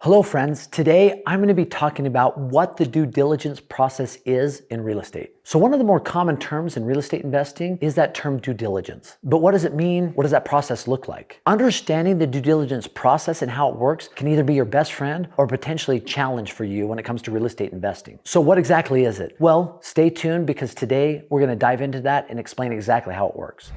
Hello friends, today I'm going to be talking about what the due diligence process is in real estate. So one of the more common terms in real estate investing is that term due diligence. But what does it mean? What does that process look like? Understanding the due diligence process and how it works can either be your best friend or potentially a challenge for you when it comes to real estate investing. So what exactly is it? Well, stay tuned because today we're going to dive into that and explain exactly how it works.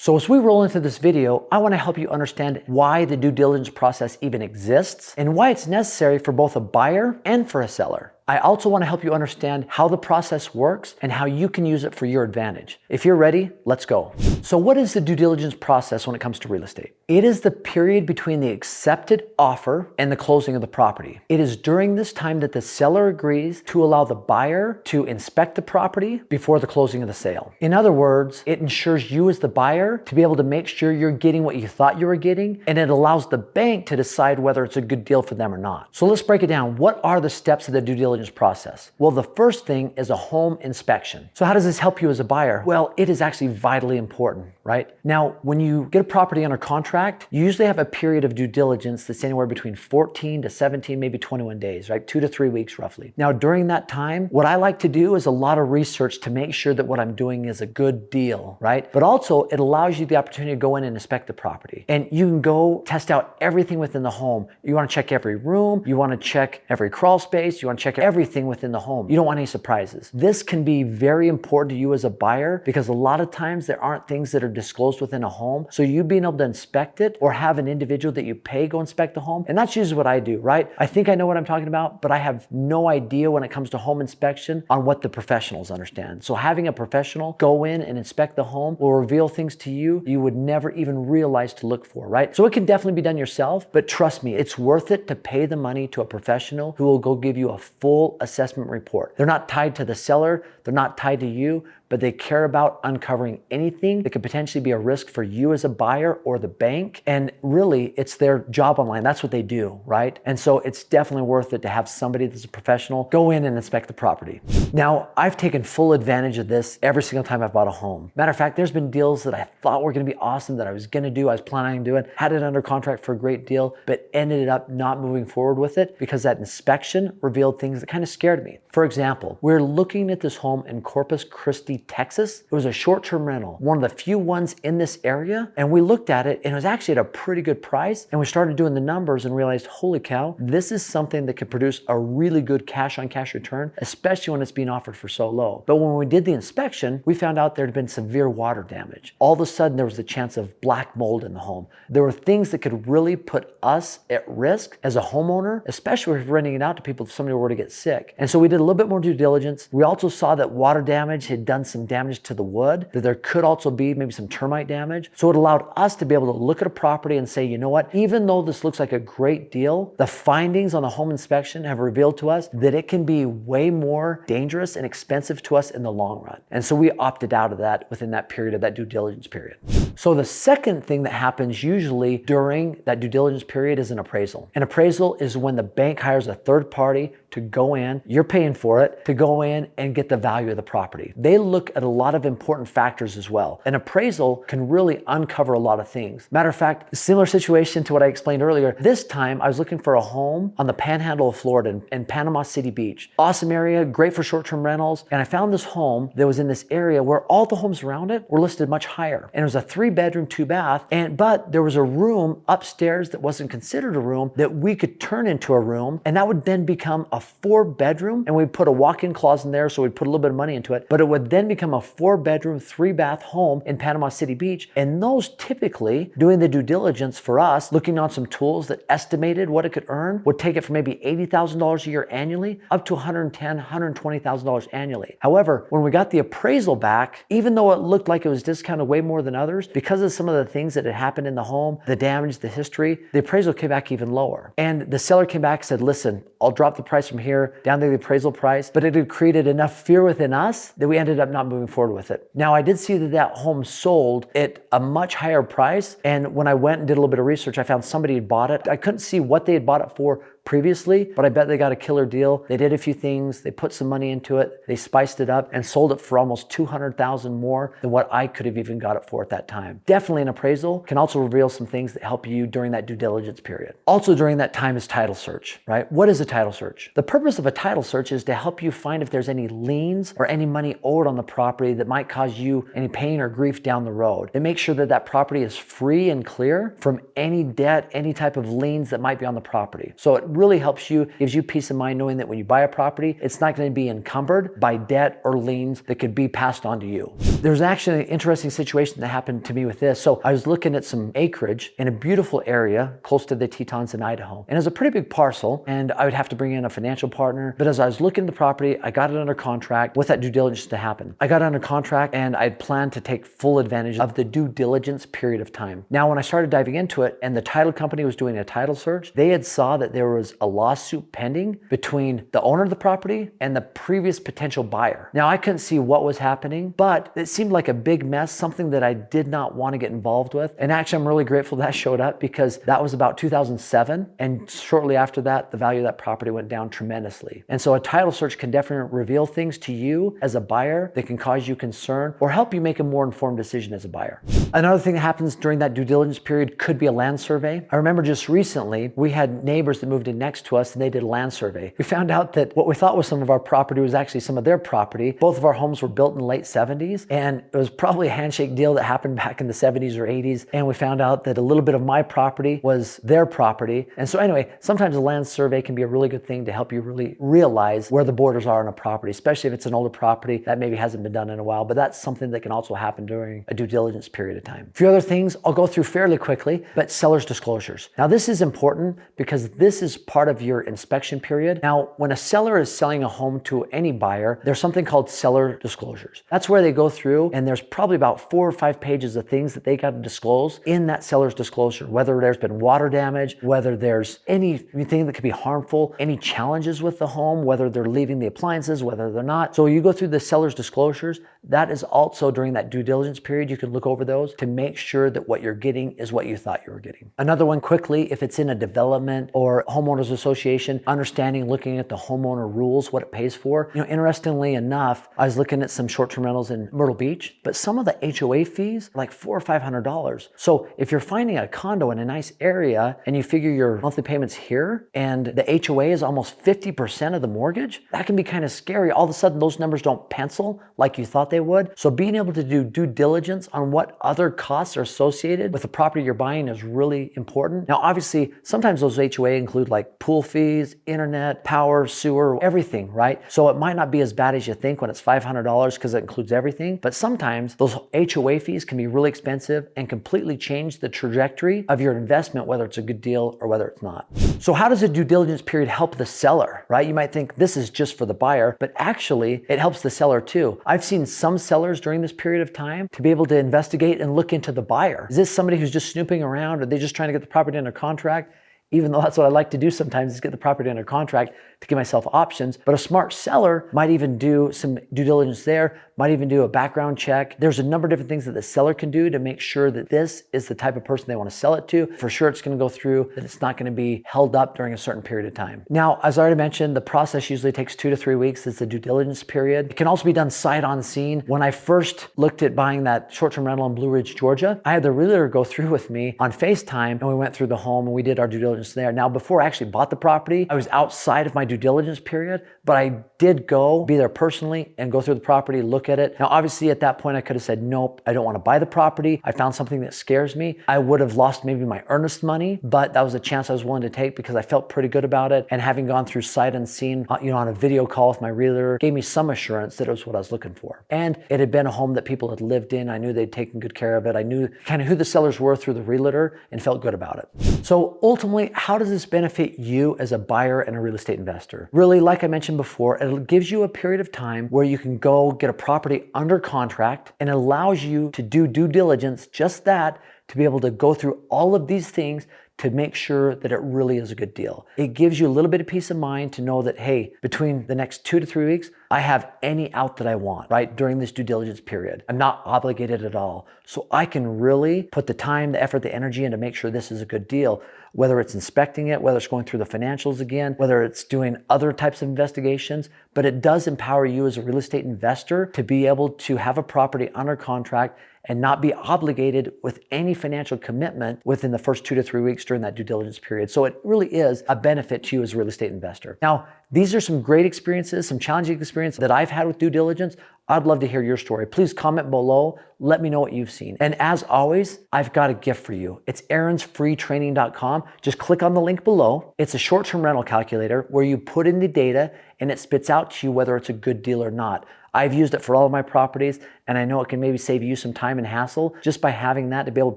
So as we roll into this video, I want to help you understand why the due diligence process even exists and why it's necessary for both a buyer and for a seller. I also want to help you understand how the process works and how you can use it for your advantage. If you're ready, let's go. So what is the due diligence process when it comes to real estate? It is the period between the accepted offer and the closing of the property. It is during this time that the seller agrees to allow the buyer to inspect the property before the closing of the sale. In other words, it ensures you as the buyer to be able to make sure you're getting what you thought you were getting, and it allows the bank to decide whether it's a good deal for them or not. So let's break it down. What are the steps of the due diligence process? Well, the first thing is a home inspection. So how does this help you as a buyer? Well, it is actually vitally important, right? Now, when you get a property under contract, you usually have a period of due diligence that's anywhere between 14 to 17, maybe 21 days, right? 2 to 3 weeks roughly. Now, during that time, what I like to do is a lot of research to make sure that what I'm doing is a good deal, right? But also it allows you the opportunity to go in and inspect the property. And you can go test out everything within the home. You want to check every room. You want to check every crawl space. You want to check everything within the home. You don't want any surprises. This can be very important to you as a buyer because a lot of times there aren't things that are disclosed within a home. So you being able to inspect it or have an individual that you pay go inspect the home. And that's usually what I do, right? I think I know what I'm talking about, but I have no idea when it comes to home inspection on what the professionals understand. So having a professional go in and inspect the home will reveal things to you would never even realize to look for, right? So it can definitely be done yourself, but trust me, it's worth it to pay the money to a professional who will go give you a full assessment report. They're not tied to the seller, they're not tied to you, but they care about uncovering anything that could potentially be a risk for you as a buyer or the bank. And really, it's their job online. That's what they do, right? And so it's definitely worth it to have somebody that's a professional go in and inspect the property. Now, I've taken full advantage of this every single time I've bought a home. Matter of fact, there's been deals that I thought were going to be awesome that I was going to do, I was planning on doing, had it under contract for a great deal, but ended up not moving forward with it because that inspection revealed things that kind of scared me. For example, we're looking at this home in Corpus Christi, Texas. It was a short-term rental, one of the few ones in this area. And we looked at it and it was actually at a pretty good price. And we started doing the numbers and realized, holy cow, this is something that could produce a really good cash on cash return, especially when it's being offered for so low. But when we did the inspection, we found out there had been severe water damage. All of a sudden, there was the chance of black mold in the home. There were things that could really put us at risk as a homeowner, especially if we're renting it out to people if somebody were to get sick. And so we did a little bit more due diligence. We also saw that water damage had done some damage to the wood, that there could also be maybe some termite damage. So it allowed us to be able to look at a property and say, you know what, even though this looks like a great deal, the findings on the home inspection have revealed to us that it can be way more dangerous and expensive to us in the long run. And so we opted out of that within that period of that due diligence period. So the second thing that happens usually during that due diligence period is an appraisal. An appraisal is when the bank hires a third party to go in, you're paying for it, to go in and get the value of the property. They look at a lot of important factors as well. An appraisal can really uncover a lot of things. Matter of fact, similar situation to what I explained earlier. This time I was looking for a home on the panhandle of Florida in Panama City Beach. Awesome area, great for short-term rentals. And I found this home that was in this area where all the homes around it were listed much higher. And it was a 3-bedroom, 2-bath, but there was a room upstairs that wasn't considered a room that we could turn into a room, and that would then become a 4-bedroom, and we'd put a walk-in closet in there, so we'd put a little bit of money into it, but it would then become a 4-bedroom, 3-bath home in Panama City Beach. And those typically, doing the due diligence for us, looking on some tools that estimated what it could earn, would take it from maybe $80,000 a year annually up to $110,000, $120,000 annually. However, when we got the appraisal back, even though it looked like it was discounted way more than others, because of some of the things that had happened in the home, the damage, the history, the appraisal came back even lower. And the seller came back and said, listen, I'll drop the price from here down to the appraisal price, but it had created enough fear within us that we ended up not moving forward with it. Now, I did see that that home sold at a much higher price. And when I went and did a little bit of research, I found somebody had bought it. I couldn't see what they had bought it for previously, but I bet they got a killer deal. They did a few things, they put some money into it, they spiced it up and sold it for almost $200,000 more than what I could have even got it for at that time. Definitely an appraisal can also reveal some things that help you during that due diligence period. Also during that time is title search, right? What is a title search? The purpose of a title search is to help you find if there's any liens or any money owed on the property that might cause you any pain or grief down the road. It makes sure that that property is free and clear from any debt, any type of liens that might be on the property. So it really helps you, gives you peace of mind knowing that when you buy a property, it's not going to be encumbered by debt or liens that could be passed on to you. There's actually an interesting situation that happened to me with this. So I was looking at some acreage in a beautiful area close to the Tetons in Idaho. And it was a pretty big parcel and I would have to bring in a financial partner. But as I was looking at the property, I got it under contract with that due diligence to happen. I got it under contract and I had planned to take full advantage of the due diligence period of time. Now, when I started diving into it and the title company was doing a title search, they had saw that there was a lawsuit pending between the owner of the property and the previous potential buyer. Now, I couldn't see what was happening, but it seemed like a big mess, something that I did not want to get involved with. And actually, I'm really grateful that showed up because that was about 2007. And shortly after that, the value of that property went down tremendously. And so a title search can definitely reveal things to you as a buyer that can cause you concern or help you make a more informed decision as a buyer. Another thing that happens during that due diligence period could be a land survey. I remember just recently, we had neighbors that moved in next to us and they did a land survey. We found out that what we thought was some of our property was actually some of their property. Both of our homes were built in the late 70s and it was probably a handshake deal that happened back in the 70s or 80s. And we found out that a little bit of my property was their property. And so anyway, sometimes a land survey can be a really good thing to help you really realize where the borders are on a property, especially if it's an older property that maybe hasn't been done in a while, but that's something that can also happen during a due diligence period of time. A few other things I'll go through fairly quickly, but seller's disclosures. Now this is important because this is part of your inspection period. Now, when a seller is selling a home to any buyer, there's something called seller disclosures. That's where they go through and there's probably about 4 or 5 pages of things that they got to disclose in that seller's disclosure, whether there's been water damage, whether there's anything that could be harmful, any challenges with the home, whether they're leaving the appliances, whether they're not. So you go through the seller's disclosures. That is also during that due diligence period. You can look over those to make sure that what you're getting is what you thought you were getting. Another one quickly, if it's in a development or homeowners association, understanding, looking at the homeowner rules, what it pays for. Interestingly enough, I was looking at some short-term rentals in Myrtle Beach, but some of the HOA fees are like $400 or $500. So if you're finding a condo in a nice area and you figure your monthly payments here and the HOA is almost 50% of the mortgage, that can be kind of scary. All of a sudden, those numbers don't pencil like you thought they would. So being able to do due diligence on what other costs are associated with the property you're buying is really important. Now, obviously, sometimes those HOA include like pool fees, internet, power, sewer, everything, right? So it might not be as bad as you think when it's $500 because it includes everything. But sometimes those HOA fees can be really expensive and completely change the trajectory of your investment, whether it's a good deal or whether it's not. So how does a due diligence period help the seller, right? You might think this is just for the buyer, but actually it helps the seller too. I've seen some sellers during this period of time to be able to investigate and look into the buyer. Is this somebody who's just snooping around? Are they just trying to get the property under contract? Even though that's what I like to do sometimes is get the property under contract to give myself options. But a smart seller might even do some due diligence there, might even do a background check. There's a number of different things that the seller can do to make sure that this is the type of person they want to sell it to. For sure, it's going to go through, that it's not going to be held up during a certain period of time. Now, as I already mentioned, the process usually takes 2 to 3 weeks. It's the due diligence period. It can also be done sight on scene. When I first looked at buying that short-term rental in Blue Ridge, Georgia, I had the realtor go through with me on FaceTime and we went through the home and we did our due diligence there. Now, before I actually bought the property, I was outside of my due diligence period, but I did go be there personally and go through the property, look at it. Now, obviously at that point, I could have said, nope, I don't want to buy the property. I found something that scares me. I would have lost maybe my earnest money, but that was a chance I was willing to take because I felt pretty good about it. And having gone through sight unseen, on a video call with my realtor, gave me some assurance that it was what I was looking for. And it had been a home that people had lived in. I knew they'd taken good care of it. I knew kind of who the sellers were through the realtor and felt good about it. So ultimately, how does this benefit you as a buyer and a real estate investor? Really, like I mentioned before, it gives you a period of time where you can go get a property under contract and it allows you to do due diligence, just that, to be able to go through all of these things to make sure that it really is a good deal. It gives you a little bit of peace of mind to know that, hey, between the next 2 to 3 weeks, I have any out that I want, right, during this due diligence period. I'm not obligated at all. So I can really put the time, the effort, the energy in to make sure this is a good deal, whether it's inspecting it, whether it's going through the financials again, whether it's doing other types of investigations. But it does empower you as a real estate investor to be able to have a property under contract and not be obligated with any financial commitment within the first 2 to 3 weeks during that due diligence period. So it really is a benefit to you as a real estate investor. Now, these are some great experiences, some challenging experiences that I've had with due diligence. I'd love to hear your story. Please comment below. Let me know what you've seen. And as always, I've got a gift for you. It's aaronsfreetraining.com. Just click on the link below. It's a short-term rental calculator where you put in the data and it spits out to you whether it's a good deal or not. I've used it for all of my properties, and I know it can maybe save you some time and hassle just by having that to be able to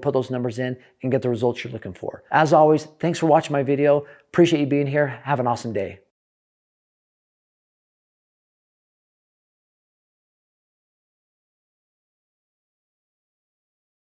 put those numbers in and get the results you're looking for. As always, thanks for watching my video. Appreciate you being here. Have an awesome day.